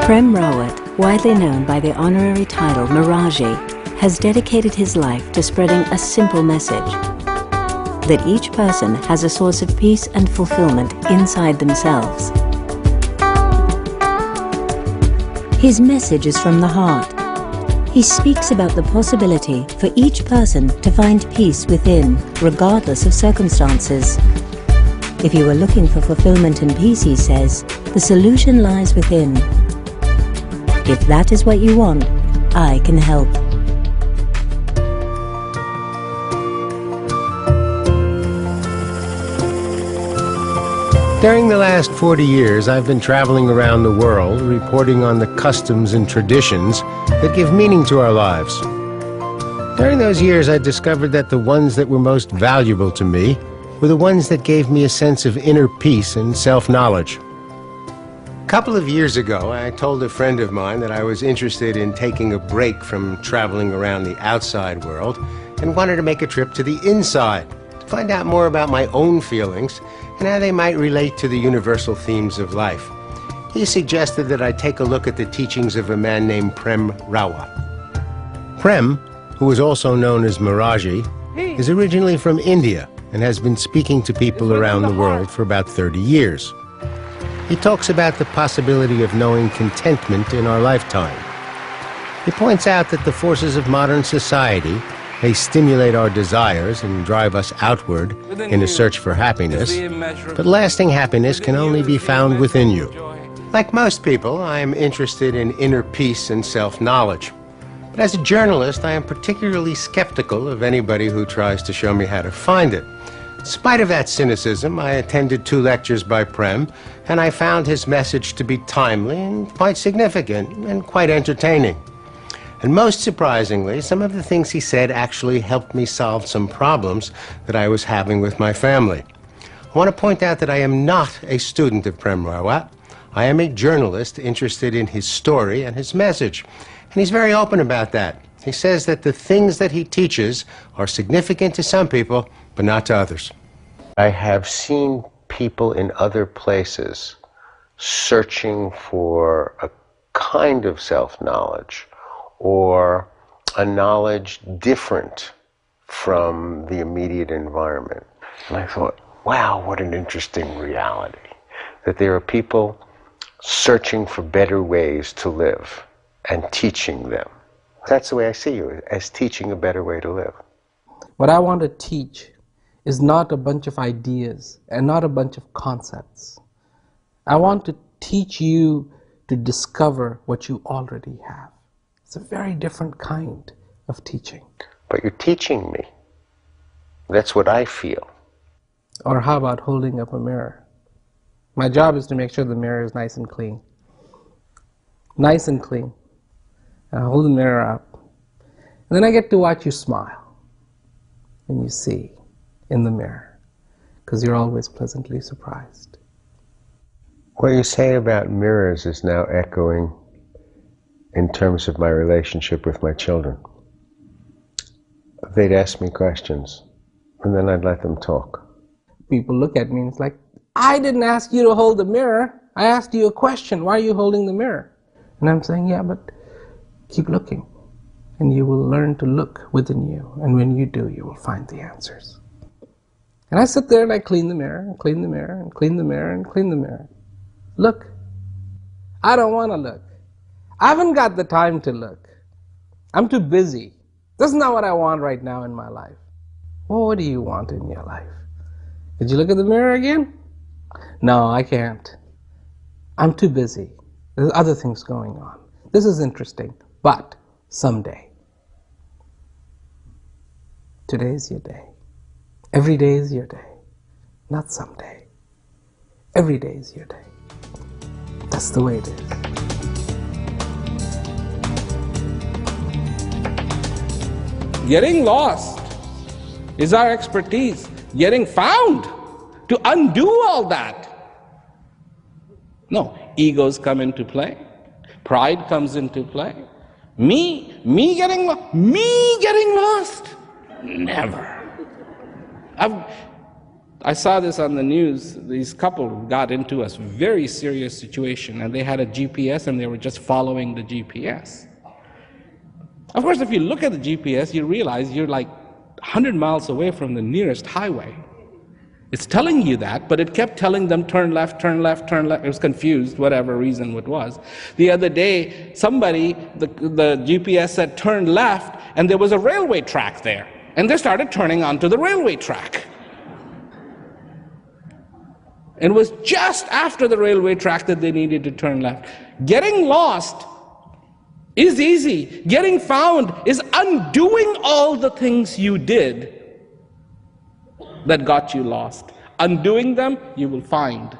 Prem Rawat, widely known by the honorary title Miraji, has dedicated his life to spreading a simple message: that each person has a source of peace and fulfillment inside themselves. His message is from the heart. He speaks about the possibility for each person to find peace within, regardless of circumstances. If you are looking for fulfillment and peace, he says, the solution lies within. If that is what you want, I can help. During the last 40 years, I've been traveling around the world, reporting on the customs and traditions that give meaning to our lives. During those years, I discovered that the ones that were most valuable to me were the ones that gave me a sense of inner peace and self-knowledge. A couple of years ago, I told a friend of mine that I was interested in taking a break from traveling around the outside world and wanted to make a trip to the inside to find out more about my own feelings and how they might relate to the universal themes of life. He suggested that I take a look at the teachings of a man named Prem Rawat. Prem, who is also known as Miraji, is originally from India and has been speaking to people around the world for about 30 years. He talks about the possibility of knowing contentment in our lifetime. He points out that the forces of modern society may stimulate our desires and drive us outward in a search for happiness, but lasting happiness can only be found within you. Like most people, I am interested in inner peace and self-knowledge. But as a journalist, I am particularly skeptical of anybody who tries to show me how to find it. In spite of that cynicism, I attended 2 lectures by Prem, and I found his message to be timely and quite significant and quite entertaining. And most surprisingly, some of the things he said actually helped me solve some problems that I was having with my family. I want to point out that I am not a student of Prem Rawat. I am a journalist interested in his story and his message. And he's very open about that. He says that the things that he teaches are significant to some people, but not to others. I have seen people in other places searching for a kind of self-knowledge or a knowledge different from the immediate environment. And I thought, wow, what an interesting reality, that there are people searching for better ways to live and teaching them. That's the way I see you, as teaching a better way to live. What I want to teach is not a bunch of ideas and not a bunch of concepts. I want to teach you to discover what you already have. It's a very different kind of teaching. But you're teaching me. That's what I feel. Or how about holding up a mirror? My job is to make sure the mirror is nice and clean. Nice and clean. And I hold the mirror up. And then I get to watch you smile. And you see in the mirror. Because you're always pleasantly surprised. What you say about mirrors is now echoing in terms of my relationship with my children. They'd ask me questions, and then I'd let them talk. People look at me and it's like, I didn't ask you to hold the mirror. I asked you a question. Why are you holding the mirror? And I'm saying, yeah, but keep looking. And you will learn to look within you. And when you do, you will find the answers. And I sit there and I clean the mirror, and clean the mirror, and clean the mirror, and clean the mirror. Look. I don't want to look. I haven't got the time to look. I'm too busy. That's not what I want right now in my life. Well, what do you want in your life? Did you look at the mirror again? No, I can't. I'm too busy. There's other things going on. This is interesting, but someday. Today is your day. Every day is your day. Not someday. Every day is your day. That's the way it is. Getting lost is our expertise. Getting found to undo all that. No, egos come into play. Pride comes into play. Me getting lost? Never. I saw this on the news. These couple got into a very serious situation, and they had a GPS, and they were just following the GPS. Of course, if you look at the GPS, you realize you're like 100 miles away from the nearest highway. It's telling you that, but it kept telling them turn left, turn left, turn left. It was confused, whatever reason it was. The other day, the GPS said turn left, and there was a railway track there. And they started turning onto the railway track. And it was just after the railway track that they needed to turn left. Getting lost is easy. Getting found is undoing all the things you did that got you lost. Undoing them, you will find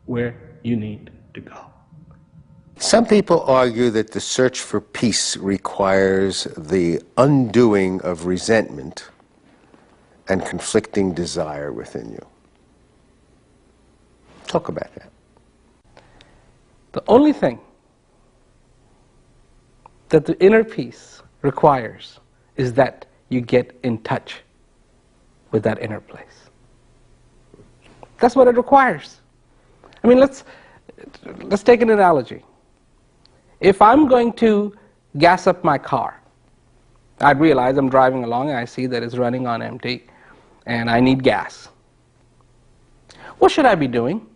where you need to go. Some people argue that the search for peace requires the undoing of resentment and conflicting desire within you. Talk about that. The only thing that the inner peace requires is that you get in touch with that inner place. That's what it requires. I mean, let's take an analogy. If I'm going to gas up my car, I realize I'm driving along and I see that it's running on empty and I need gas. What should I be doing?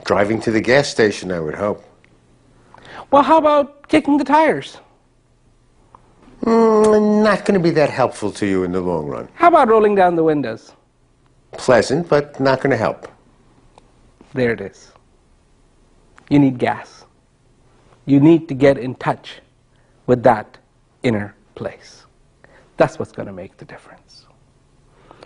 Driving to the gas station, I would hope. Well, how about kicking the tires? Not going to be that helpful to you in the long run. How about rolling down the windows? Pleasant, but not going to help. There it is. You need gas. You need to get in touch with that inner place. That's what's going to make the difference.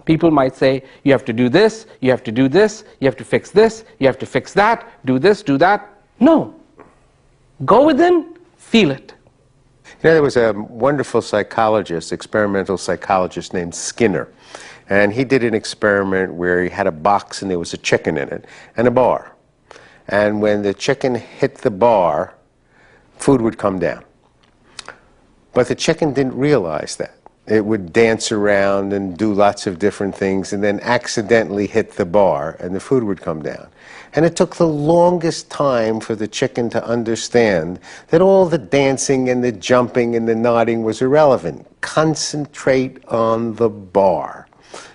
People might say, you have to do this, you have to do this, you have to fix this, you have to fix that, do this, do that. No. Go within, feel it. You know, there was a wonderful psychologist, experimental psychologist named Skinner, and he did an experiment where he had a box and there was a chicken in it and a bar. And when the chicken hit the bar, food would come down. But the chicken didn't realize that. It would dance around and do lots of different things and then accidentally hit the bar and the food would come down. And it took the longest time for the chicken to understand that all the dancing and the jumping and the nodding was irrelevant. Concentrate on the bar.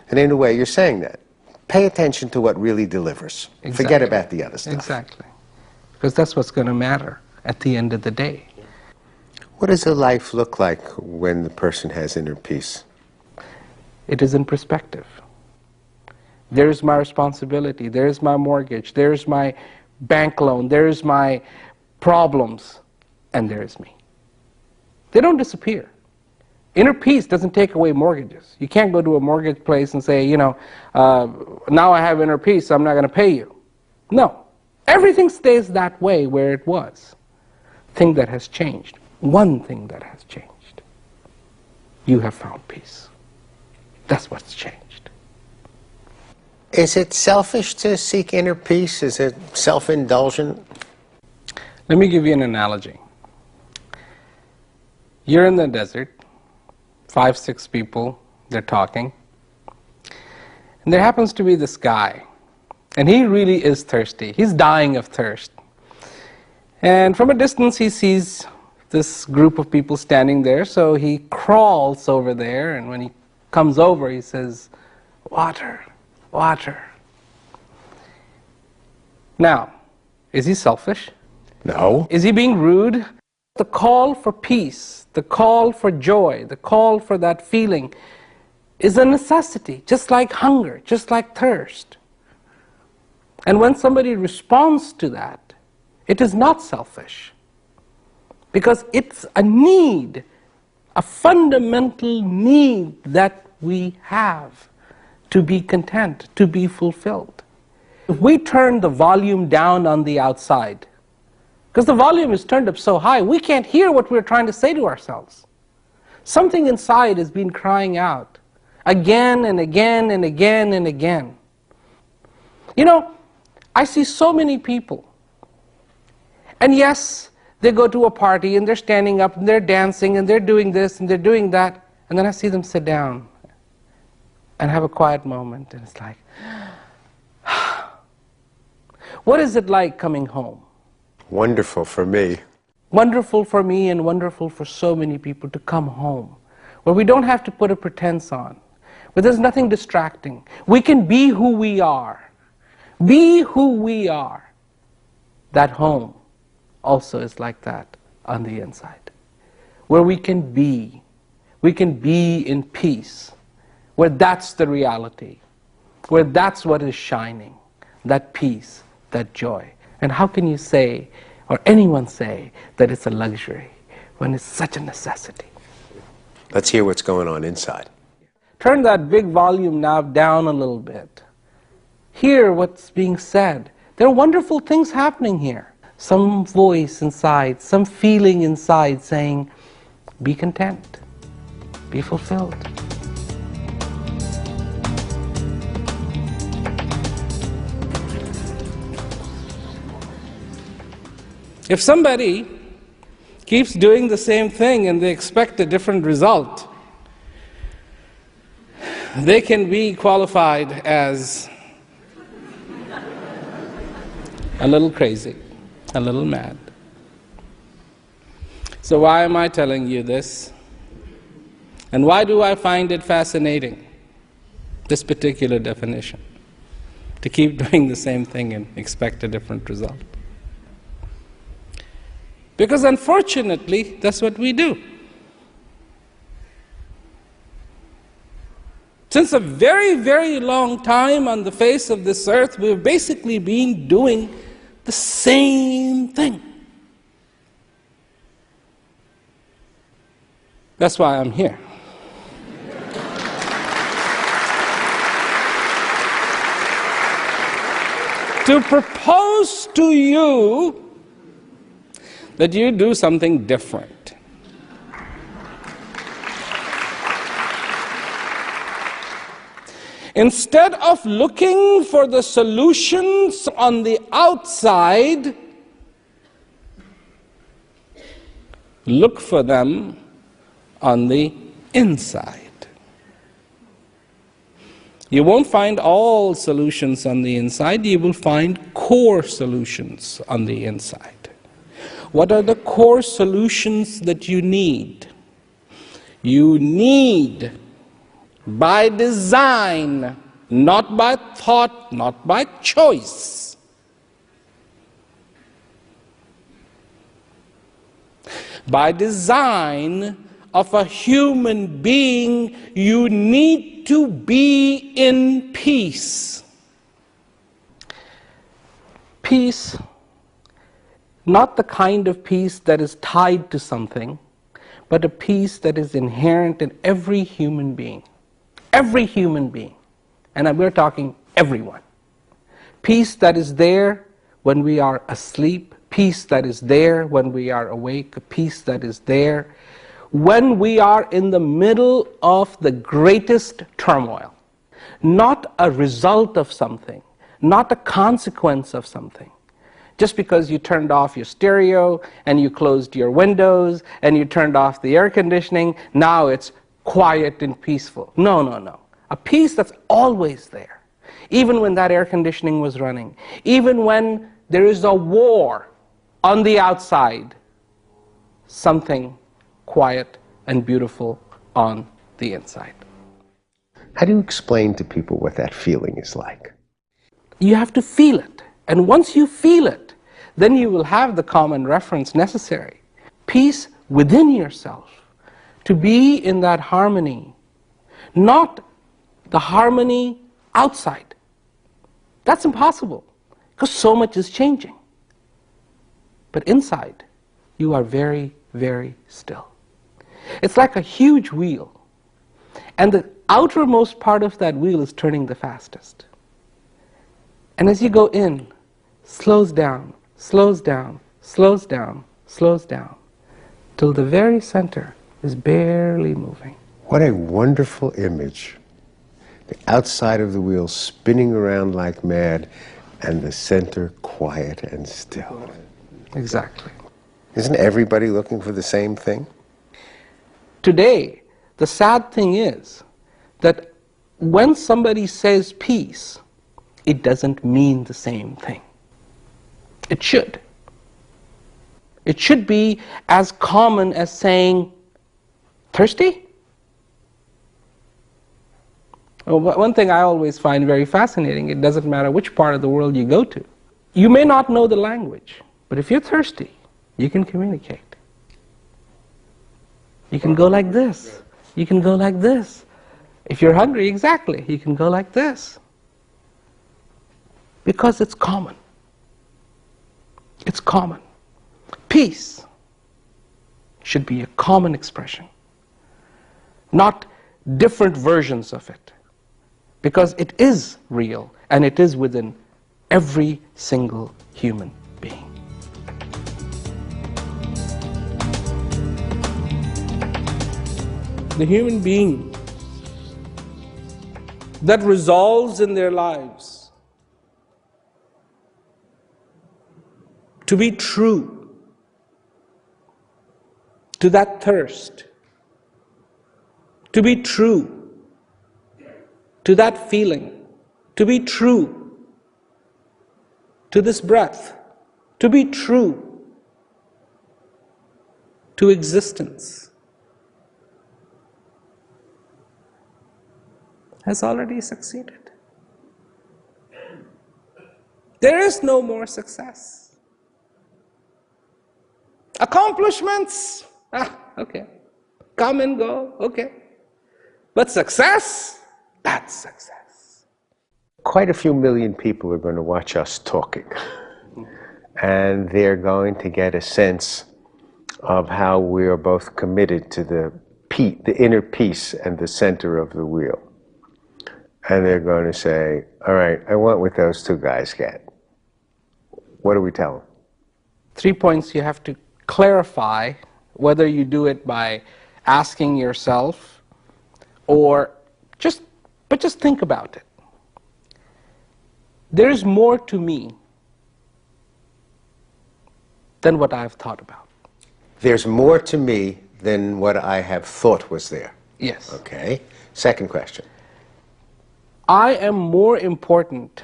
And in a way, you're saying that. Pay attention to what really delivers. Exactly. Forget about the other stuff. Exactly. Because that's what's going to matter at the end of the day. What does a life look like when the person has inner peace? It is in perspective. There's my responsibility, there's my mortgage, there's my bank loan, there's my problems, and there's me. They don't disappear. Inner peace doesn't take away mortgages. You can't go to a mortgage place and say, you know, now I have inner peace, so I'm not going to pay you. No. Everything stays that way where it was. Thing that has changed. One thing that has changed. You have found peace. That's what's changed. Is it selfish to seek inner peace? Is it self-indulgent? Let me give you an analogy. You're in the desert, 5, 6 people, they're talking, and there happens to be this guy, and he really is thirsty. He's dying of thirst. And from a distance he sees this group of people standing there, so he crawls over there, and when he comes over he says, "Water, water." Now, is he selfish? No. Is he being rude? The call for peace, the call for joy, the call for that feeling is a necessity, just like hunger, just like thirst. And when somebody responds to that, it is not selfish, because it's a need, a fundamental need that we have to be content, to be fulfilled. If we turn the volume down on the outside, because the volume is turned up so high, we can't hear what we're trying to say to ourselves. Something inside has been crying out again and again and again and again. You know, I see so many people, and yes, they go to a party and they're standing up and they're dancing and they're doing this and they're doing that, and then I see them sit down and have a quiet moment, and it's like, what is it like coming home? Wonderful for me. Wonderful for me and wonderful for so many people to come home, where we don't have to put a pretense on, where there's nothing distracting. We can be who we are. Be who we are. That home also is like that on the inside, where we can be in peace, where that's the reality, where that's what is shining, that peace, that joy. And how can you say, or anyone say, that it's a luxury when it's such a necessity? Let's hear what's going on inside. Turn that big volume knob down a little bit. Hear what's being said. There are wonderful things happening here. Some voice inside, some feeling inside saying, be content, be fulfilled. If somebody keeps doing the same thing and they expect a different result, they can be qualified as a little crazy, a little mad. So why am I telling you this? And why do I find it fascinating, this particular definition, to keep doing the same thing and expect a different result? Because unfortunately, that's what we do. Since a very, very long time on the face of this earth, we've basically been doing the same thing. That's why I'm here. To propose to you that you do something different. Instead of looking for the solutions on the outside, look for them on the inside. You won't find all solutions on the inside, you will find core solutions on the inside. What are the core solutions that you need? You need, by design, not by thought, not by choice, by design of a human being, you need to be in peace. Peace, not the kind of peace that is tied to something, but a peace that is inherent in every human being. Every human being. And we're talking everyone. Peace that is there when we are asleep, peace that is there when we are awake, a peace that is there when we are in the middle of the greatest turmoil. Not a result of something, not a consequence of something. Just because you turned off your stereo and you closed your windows and you turned off the air conditioning, now it's quiet and peaceful. No, no, no. A peace that's always there. Even when that air conditioning was running. Even when there is a war on the outside. Something quiet and beautiful on the inside. How do you explain to people what that feeling is like? You have to feel it. And once you feel it, then you will have the common reference necessary. Peace within yourself. To be in that harmony. Not the harmony outside. That's impossible, because so much is changing. But inside, you are very, very still. It's like a huge wheel, and the outermost part of that wheel is turning the fastest. And as you go in, slows down, slows down, slows down, slows down, till the very center is barely moving. What a wonderful image. The outside of the wheel spinning around like mad, and the center quiet and still. Exactly. Isn't everybody looking for the same thing? Today, the sad thing is that when somebody says peace, it doesn't mean the same thing. It should. It should be as common as saying, thirsty? Well, one thing I always find very fascinating, it doesn't matter which part of the world you go to. You may not know the language, but if you're thirsty, you can communicate. You can go like this. You can go like this. If you're hungry, exactly, you can go like this. Because it's common. It's common. Peace should be a common expression, not different versions of it. Because it is real, and it is within every single human being. The human being that resolves in their lives to be true to that thirst, to be true to that feeling, to be true to this breath, to be true to existence, has already succeeded. There is no more success. Accomplishments, okay. Come and go, okay. But success, that's success. Quite a few million people are going to watch us talking. And they're going to get a sense of how we are both committed to the inner peace and the center of the wheel. And they're going to say, all right, I want what those two guys get. What do we tell them? 3 points you have to clarify, whether you do it by asking yourself or just think about it. There is more to me than what I have thought about. There's more to me than what I have thought was there. Yes. Okay. Second question. I am more important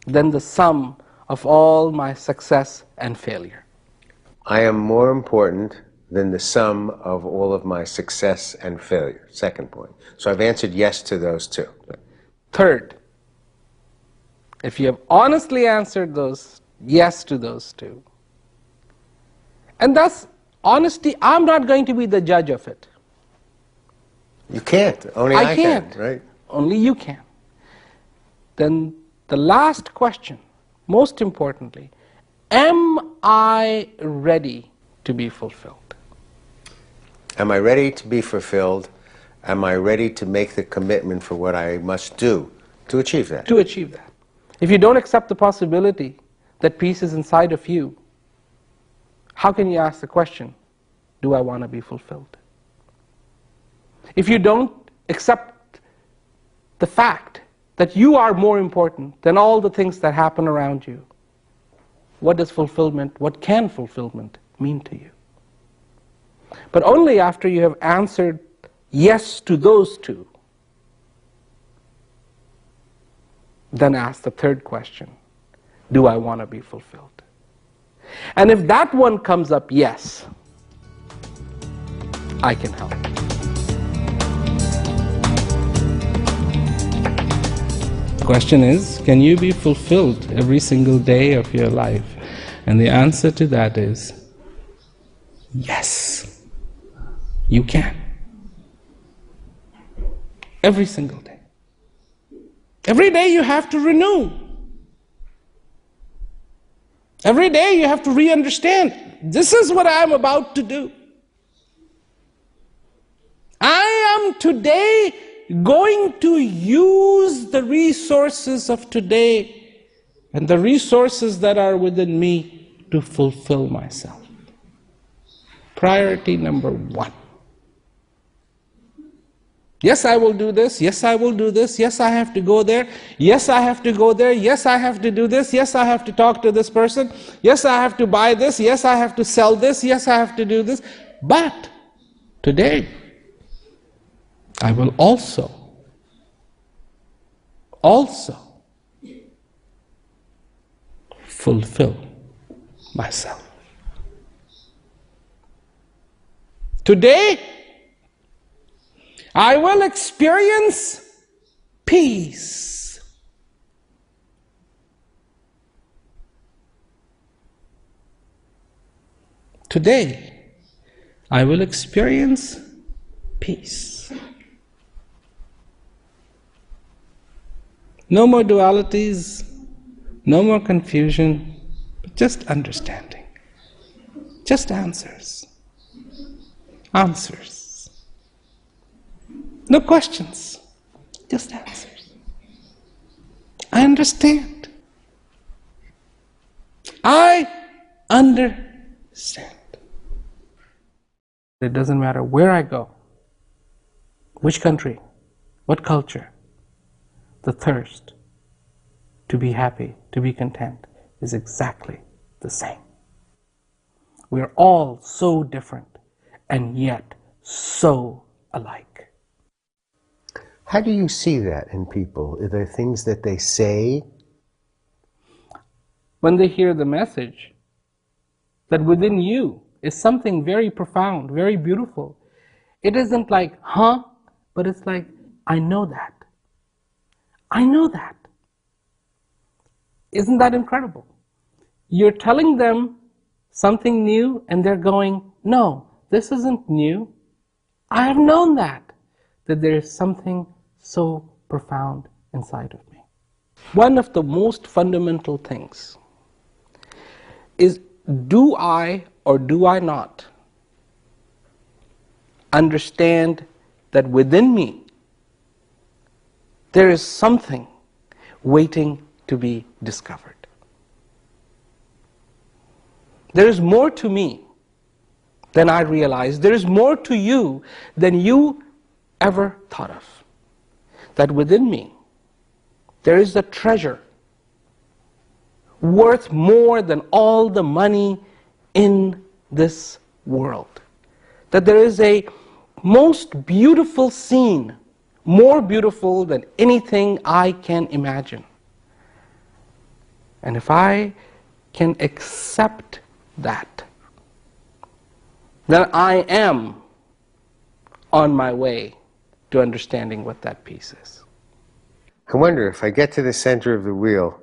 than the sum of all my success and failure. I am more important than the sum of all of my success and failure. Second point. So I've answered yes to those two. Third, if you have honestly answered those yes to those two, and thus honesty, I'm not going to be the judge of it. You can't. Only I can't. can, right? Only you can. Then the last question, most importantly, am I ready to be fulfilled? Am I ready to be fulfilled? Am I ready to make the commitment for what I must do to achieve that? To achieve that. If you don't accept the possibility that peace is inside of you, how can you ask the question, do I want to be fulfilled? If you don't accept the fact that you are more important than all the things that happen around you, what does fulfillment, what can fulfillment mean to you? But only after you have answered yes to those two, then ask the third question, do I want to be fulfilled? And if that one comes up yes, I can help. The question is, can you be fulfilled every single day of your life? And the answer to that is yes, you can. Every single day. Every day you have to renew. Every day you have to re-understand, this is what I'm about to do. I am today going to use the resources of today and the resources that are within me to fulfill myself. Priority number one. Yes, I will do this. Yes, I will do this. Yes, I have to go there. Yes, I have to go there. Yes, I have to do this. Yes, I have to talk to this person. Yes, I have to buy this. Yes, I have to sell this. Yes, I have to do this. But today, I will also also fulfill myself. Today, I will experience peace. Today, I will experience peace. No more dualities, no more confusion, but just understanding. Just answers. Answers. No questions, just answers. I understand. I understand. It doesn't matter where I go, which country, what culture, the thirst to be happy, to be content is exactly the same. We are all so different and yet so alike. How do you see that in people? Are there things that they say? When they hear the message that within you is something very profound, very beautiful, it isn't like, huh? But it's like, I know that. I know that. Isn't that incredible? You're telling them something new and they're going, no, this isn't new. I have known that there is something so profound inside of me. One of the most fundamental things is, do I or do I not understand that within me there is something waiting to be discovered? There is more to me than I realize. There is more to you than you ever thought of. That within me there is a treasure worth more than all the money in this world. That there is a most beautiful scene, more beautiful than anything I can imagine. And if I can accept that, then I am on my way to understanding what that piece is. I wonder, if I get to the center of the wheel,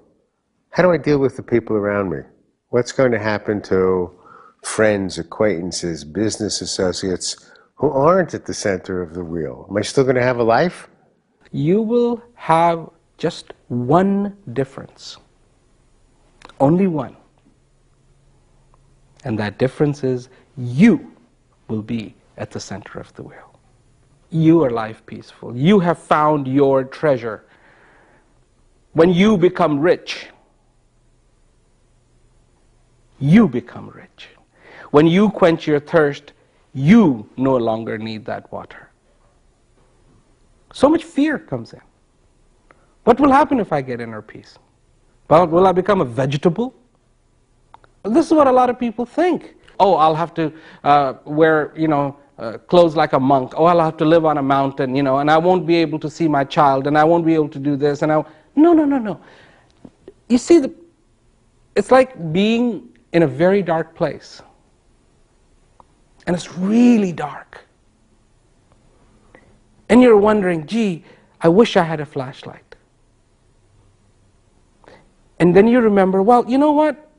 how do I deal with the people around me? What's going to happen to friends, acquaintances, business associates who aren't at the center of the wheel? Am I still going to have a life? You will have just one difference. Only one. And that difference is, you will be at the center of the wheel. You are life peaceful. You have found your treasure. When you become rich, you become rich. When you quench your thirst, you no longer need that water. So much fear comes in. What will happen if I get inner peace? Well, will I become a vegetable? This is what a lot of people think. Oh, I'll have to wear, clothes like a monk. Oh, I'll have to live on a mountain, and I won't be able to see my child, and I won't be able to do this, No. You see, it's like being in a very dark place. And it's really dark. And you're wondering, gee, I wish I had a flashlight. And then you remember, well, you know what?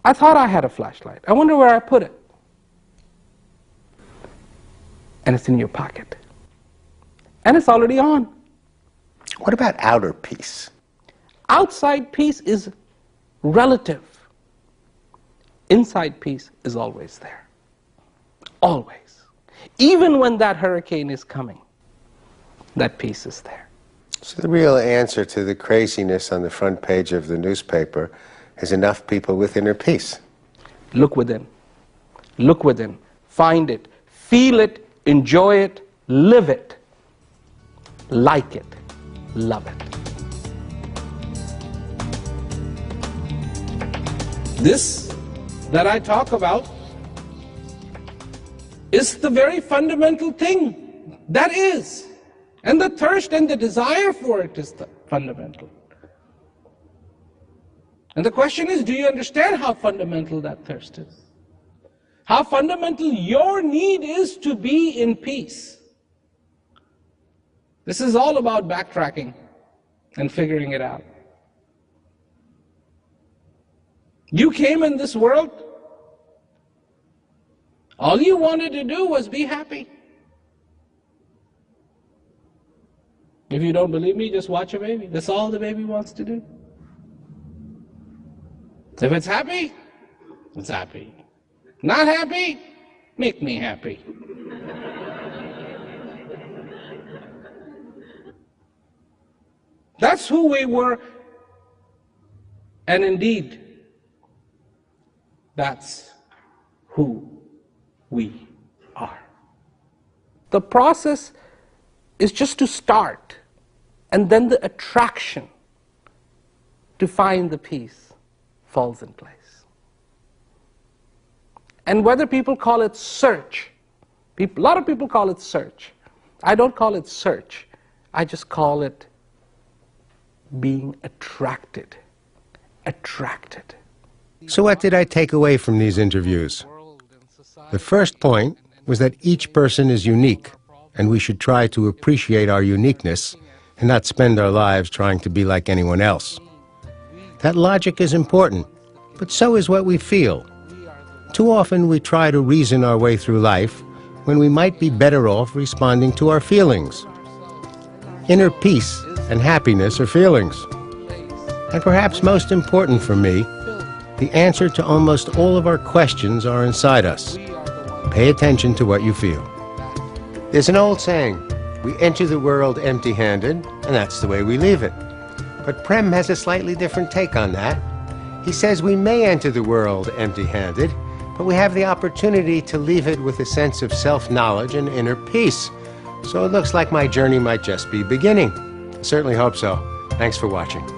I thought I had a flashlight. I wonder where I put it. And it's in your pocket. And it's already on. What about outer peace? Outside peace is relative. Inside peace is always there. Always. Even when that hurricane is coming, that peace is there. So the real answer to the craziness on the front page of the newspaper is enough people with inner peace. Look within. Look within. Find it. Feel it. Enjoy it. Live it. Like it. Love it. This that I talk about is the very fundamental thing that is. And the thirst and the desire for it is the fundamental. And the question is, do you understand how fundamental that thirst is? How fundamental your need is to be in peace? This is all about backtracking and figuring it out. You came in this world, all you wanted to do was be happy. If you don't believe me, just watch a baby. That's all the baby wants to do. If it's happy, it's happy. Not happy, make me happy. That's who we were, and indeed, that's who we are. The process is just to start, and then the attraction to find the peace falls in place. And whether people call it search, a lot of people call it search. I don't call it search. I just call it being attracted. Attracted. So what did I take away from these interviews? The first point was that each person is unique, and we should try to appreciate our uniqueness and not spend our lives trying to be like anyone else. That logic is important, but so is what we feel. Too often we try to reason our way through life when we might be better off responding to our feelings. Inner peace and happiness are feelings. And perhaps most important for me, the answer to almost all of our questions are inside us. Pay attention to what you feel. There's an old saying, we enter the world empty-handed, and that's the way we leave it. But Prem has a slightly different take on that. He says we may enter the world empty-handed, but we have the opportunity to leave it with a sense of self-knowledge and inner peace. So it looks like my journey might just be beginning. I certainly hope so. Thanks for watching.